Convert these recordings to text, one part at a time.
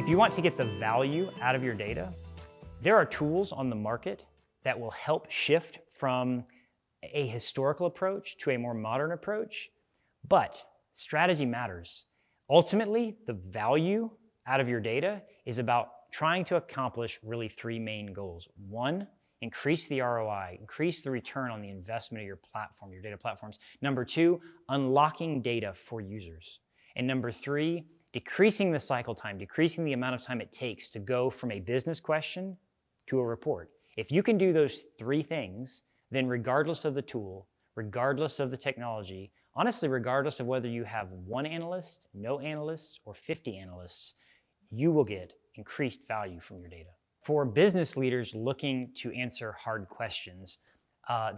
If you want to get the value out of your data, there are tools on the market that will help shift from a historical approach to a more modern approach, but strategy matters. Ultimately, the value out of your data is about trying to accomplish really three main goals. One, increase the ROI, increase the return on the investment of your platform, your data platforms. Number two, unlocking data for users. And number three, decreasing the cycle time, decreasing the amount of time it takes to go from a business question to a report. If you can do those three things, then regardless of the tool, regardless of the technology, honestly, regardless of whether you have one analyst, no analysts, or 50 analysts, you will get increased value from your data. For business leaders looking to answer hard questions,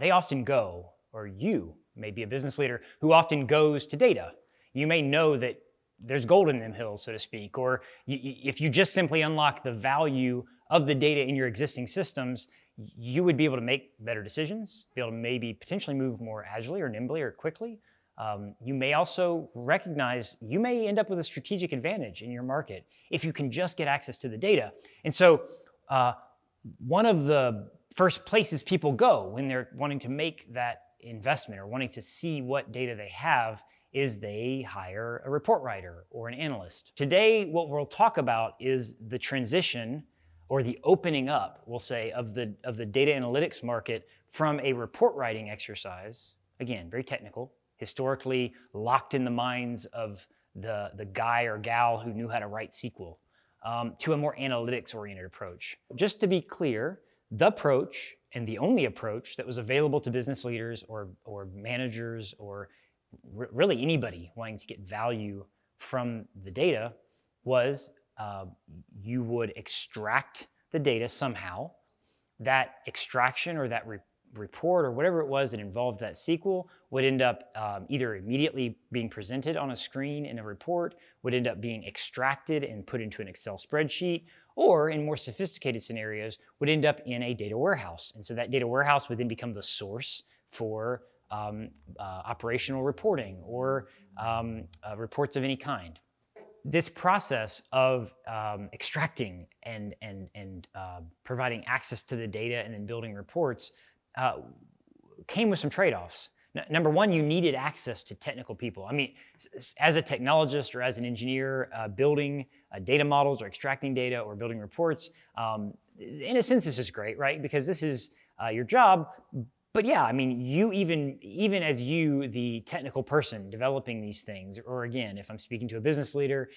they often go, or you may be a business leader who often goes to data. You may know that there's gold in them hills, so to speak, or if you just simply unlock the value of the data in your existing systems, you would be able to make better decisions, be able to maybe potentially move more agilely or nimbly or quickly. You may also recognize you may end up with a strategic advantage in your market if you can just get access to the data. And so one of the first places people go when they're wanting to make that investment or wanting to see what data they have is they hire a report writer or an analyst. Today, what we'll talk about is the transition or the opening up, we'll say, of the data analytics market from a report writing exercise, again, very technical, historically locked in the minds of the guy or gal who knew how to write SQL, to a more analytics-oriented approach. Just to be clear, the approach and the only approach that was available to business leaders or managers or really anybody wanting to get value from the data was you would extract the data somehow. That extraction or that report or whatever it was that involved that SQL would end up either immediately being presented on a screen in a report, would end up being extracted and put into an Excel spreadsheet, or in more sophisticated scenarios, would end up in a data warehouse. And so that data warehouse would then become the source for operational reporting or reports of any kind. This process of extracting and providing access to the data and then building reports came with some trade-offs. Number one, you needed access to technical people. I mean, as a technologist or as an engineer building data models or extracting data or building reports, in a sense this is great, right? Because this is your job. But yeah, I mean, you even as you, the technical person developing these things, or again, if I'm speaking to a business leader,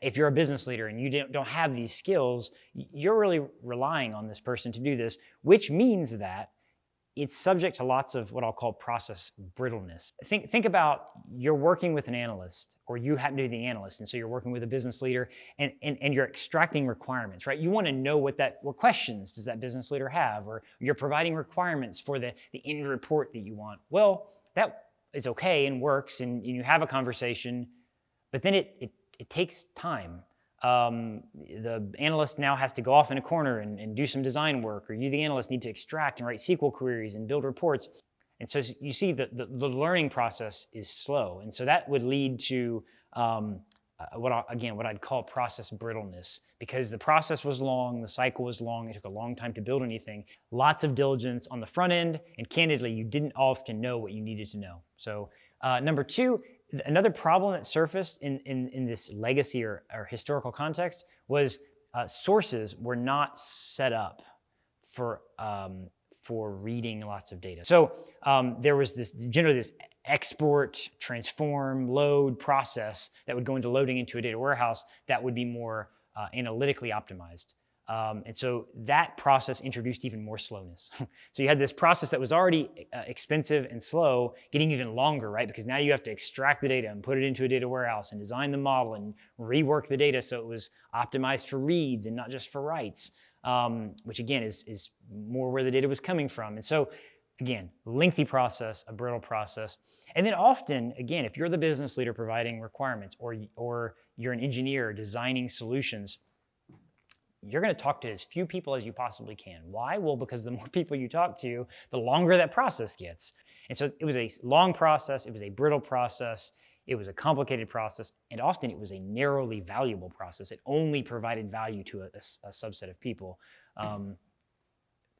if you're a business leader and you don't have these skills, you're really relying on this person to do this, which means that it's subject to lots of what I'll call process brittleness. Think about you're working with an analyst, or you happen to be the analyst, and so you're working with a business leader, and you're extracting requirements, right? You want to know what questions does that business leader have, or you're providing requirements for the end report that you want. Well, that is okay and works, and you have a conversation, but then it takes time. The analyst now has to go off in a corner and do some design work, or you, the analyst, need to extract and write SQL queries and build reports. And so you see the learning process is slow. And so that would lead to what I'd call process brittleness, because the process was long, the cycle was long, it took a long time to build anything, lots of diligence on the front end, and candidly, you didn't often know what you needed to know. So number two, another problem that surfaced in this legacy or historical context was sources were not set up for reading lots of data. So there was generally this export, transform, load process that would go into loading into a data warehouse that would be more analytically optimized. And so that process introduced even more slowness. So you had this process that was already expensive and slow, getting even longer, right? Because now you have to extract the data and put it into a data warehouse and design the model and rework the data so it was optimized for reads and not just for writes, which again is more where the data was coming from. And so again, lengthy process, a brittle process. And then often, again, if you're the business leader providing requirements or you're an engineer designing solutions, you're going to talk to as few people as you possibly can. Why? Well, because the more people you talk to, the longer that process gets. And so it was a long process, it was a brittle process, It was a complicated process, and often it was a narrowly valuable process. It only provided value to a subset of people.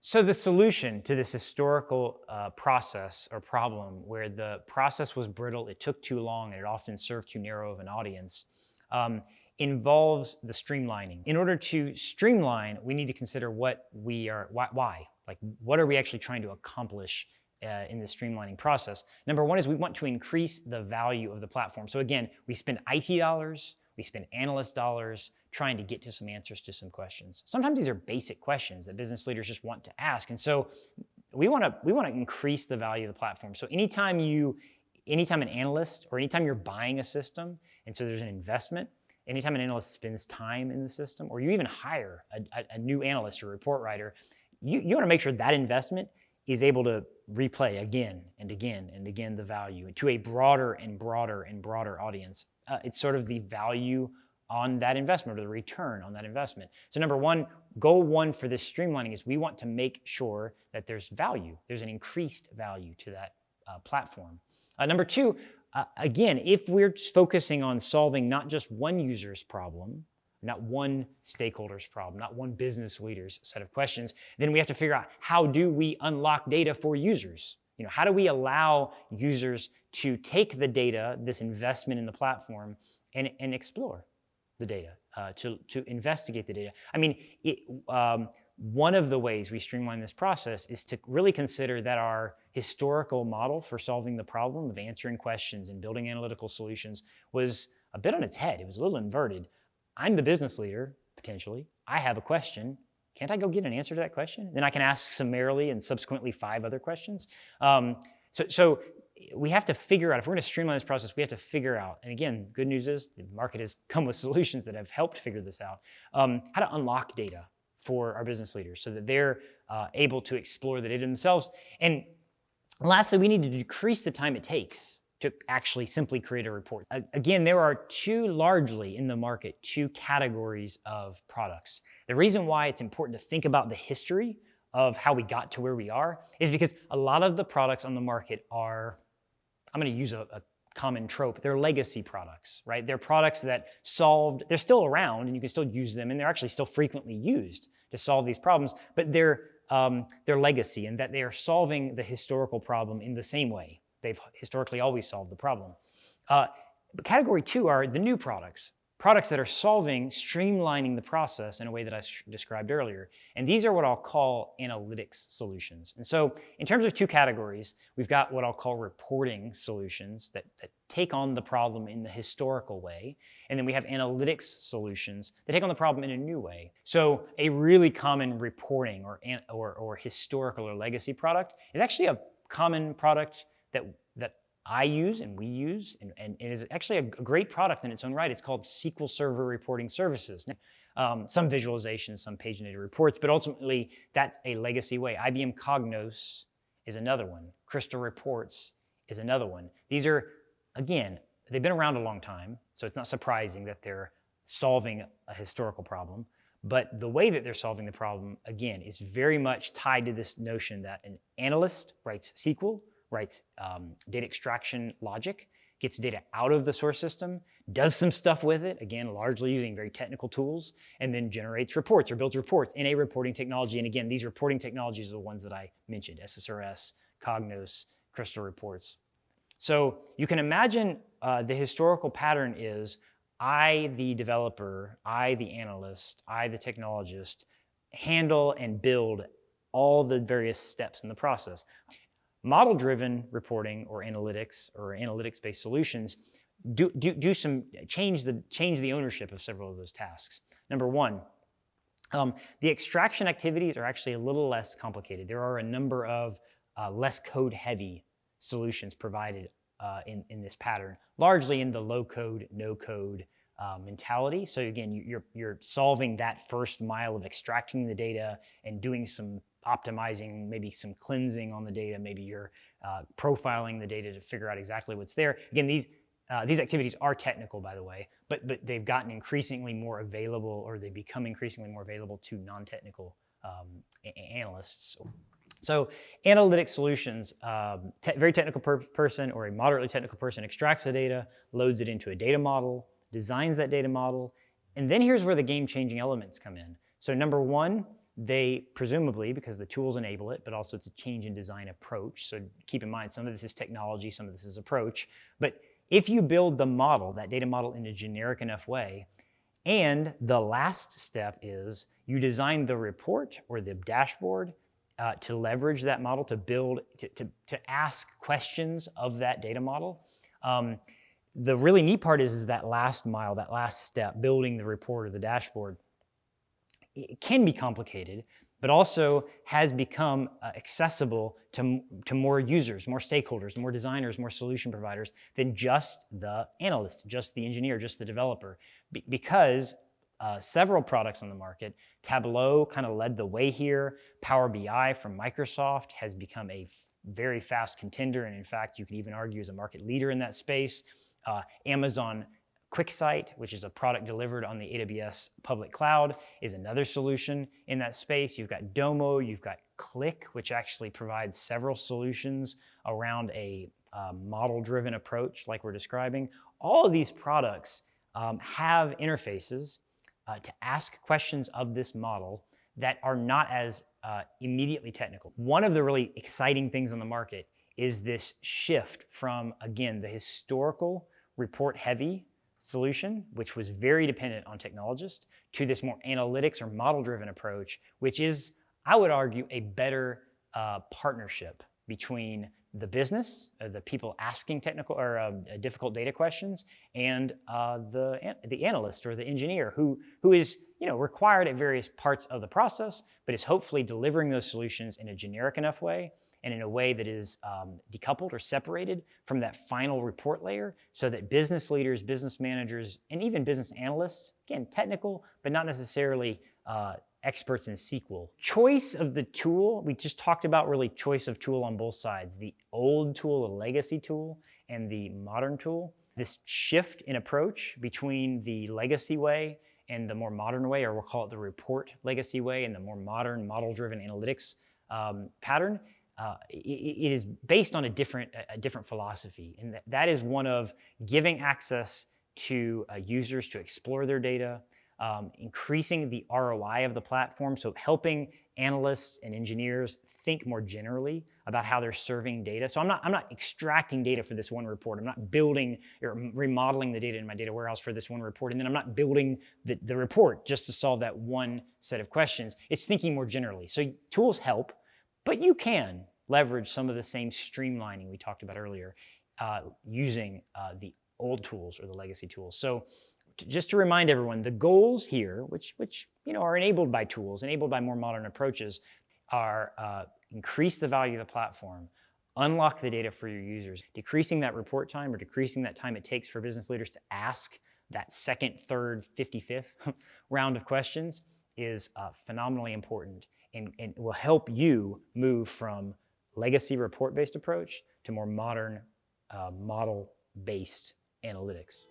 So the solution to this historical process or problem where the process was brittle, it took too long, and it often served too narrow of an audience, involves the streamlining. In order to streamline, we need to consider why. Like, what are we actually trying to accomplish in the streamlining process? Number one is we want to increase the value of the platform. So again, we spend IT dollars, we spend analyst dollars trying to get to some answers to some questions. Sometimes these are basic questions that business leaders just want to ask. And so we want to increase the value of the platform. So anytime an analyst or anytime you're buying a system, and so there's an investment, anytime an analyst spends time in the system, or you even hire a new analyst or report writer, you want to make sure that investment is able to replay again and again and again the value to a broader and broader and broader audience. It's sort of the value on that investment or the return on that investment. So number one, goal one for this streamlining is we want to make sure that there's value. There's an increased value to that platform. Number two, again, if we're focusing on solving not just one user's problem, not one stakeholder's problem, not one business leader's set of questions, then we have to figure out how do we unlock data for users? How do we allow users to take the data, this investment in the platform, and explore the data, to investigate the data? I mean, one of the ways we streamline this process is to really consider that our historical model for solving the problem of answering questions and building analytical solutions was a bit on its head. It was a little inverted. I'm the business leader, potentially. I have a question. Can't I go get an answer to that question? Then I can ask summarily and subsequently 5 other questions. So we have to figure out, if we're going to streamline this process, we have to figure out, and again, good news is the market has come with solutions that have helped figure this out, how to unlock data for our business leaders so that they're able to explore the data themselves. And lastly, we need to decrease the time it takes to actually simply create a report. Again, there are largely in the market, 2 categories of products. The reason why it's important to think about the history of how we got to where we are is because a lot of the products on the market are, I'm going to use a common trope, they're legacy products, right? They're products that they're still around and you can still use them, and they're actually still frequently used to solve these problems, but they're legacy in that they are solving the historical problem in the same way. They've historically always solved the problem. But category 2 are the new products that are streamlining the process in a way that I described earlier. And these are what I'll call analytics solutions. And so in terms of 2 categories, we've got what I'll call reporting solutions that take on the problem in the historical way. And then we have analytics solutions that take on the problem in a new way. So a really common reporting or historical or legacy product is actually a common product that I use and we use, and it is actually a great product in its own right. It's called SQL Server Reporting Services. Some visualization, some paginated reports, but ultimately that's a legacy way. IBM Cognos is another one. Crystal Reports is another one. These are, again, they've been around a long time, so it's not surprising that they're solving a historical problem. But the way that they're solving the problem, again, is very much tied to this notion that an analyst writes SQL, writes data extraction logic, gets data out of the source system, does some stuff with it, again, largely using very technical tools, and then generates reports or builds reports in a reporting technology. And again, these reporting technologies are the ones that I mentioned, SSRS, Cognos, Crystal Reports. So you can imagine the historical pattern is I, the developer, I, the analyst, I, the technologist, handle and build all the various steps in the process. Model-driven reporting or analytics-based solutions change the ownership of several of those tasks. Number one, the extraction activities are actually a little less complicated. There are a number of less code-heavy solutions provided in this pattern, largely in the low-code, no-code mentality. So again, you're solving that first mile of extracting the data and doing some optimizing, maybe some cleansing on the data. Maybe you're profiling the data to figure out exactly what's there. Again, these activities are technical, by the way, but they've gotten increasingly more available, or they become increasingly more available to non-technical analysts. So analytic solutions, very technical person or a moderately technical person extracts the data, loads it into a data model, designs that data model, and then here's where the game-changing elements come in. So number one, they presumably, because the tools enable it, but also it's a change in design approach. So keep in mind, some of this is technology, some of this is approach. But if you build the model, that data model in a generic enough way, and the last step is you design the report or the dashboard to leverage that model to build, to ask questions of that data model. The really neat part is that last mile, that last step, building the report or the dashboard. It can be complicated, but also has become accessible to more users, more stakeholders, more designers, more solution providers than just the analyst, just the engineer, just the developer. Because several products on the market, Tableau kind of led the way here. Power BI from Microsoft has become a very fast contender, and in fact, you could even argue is a market leader in that space. Amazon Quicksite, which is a product delivered on the AWS public cloud, is another solution in that space. You've got Domo, you've got Click, which actually provides several solutions around a model-driven approach like we're describing. All of these products have interfaces to ask questions of this model that are not as immediately technical. One of the really exciting things on the market is this shift from, again, the historical report-heavy solution, which was very dependent on technologists, to this more analytics or model-driven approach, which is, I would argue, a better partnership between the business, the people asking technical or difficult data questions, and the analyst or the engineer who is required at various parts of the process, but is hopefully delivering those solutions in a generic enough way and in a way that is decoupled or separated from that final report layer, so that business leaders, business managers, and even business analysts, again, technical, but not necessarily experts in SQL. Choice of the tool, we just talked about really choice of tool on both sides, the old tool, the legacy tool, and the modern tool. This shift in approach between the legacy way and the more modern way, or we'll call it the report legacy way, and the more modern model-driven analytics pattern, it is based on a different philosophy, and that is one of giving access to users to explore their data, increasing the ROI of the platform, so helping analysts and engineers think more generally about how they're serving data. So I'm not extracting data for this one report. I'm not building or remodeling the data in my data warehouse for this one report, and then I'm not building the report just to solve that one set of questions. It's thinking more generally. So tools help, but you can leverage some of the same streamlining we talked about earlier using the old tools or the legacy tools. So just to remind everyone, the goals here, which are enabled by tools, enabled by more modern approaches, are increase the value of the platform, unlock the data for your users. Decreasing that report time or decreasing that time it takes for business leaders to ask that second, third, 55th round of questions is phenomenally important, and will help you move from legacy report-based approach to more modern model-based analytics.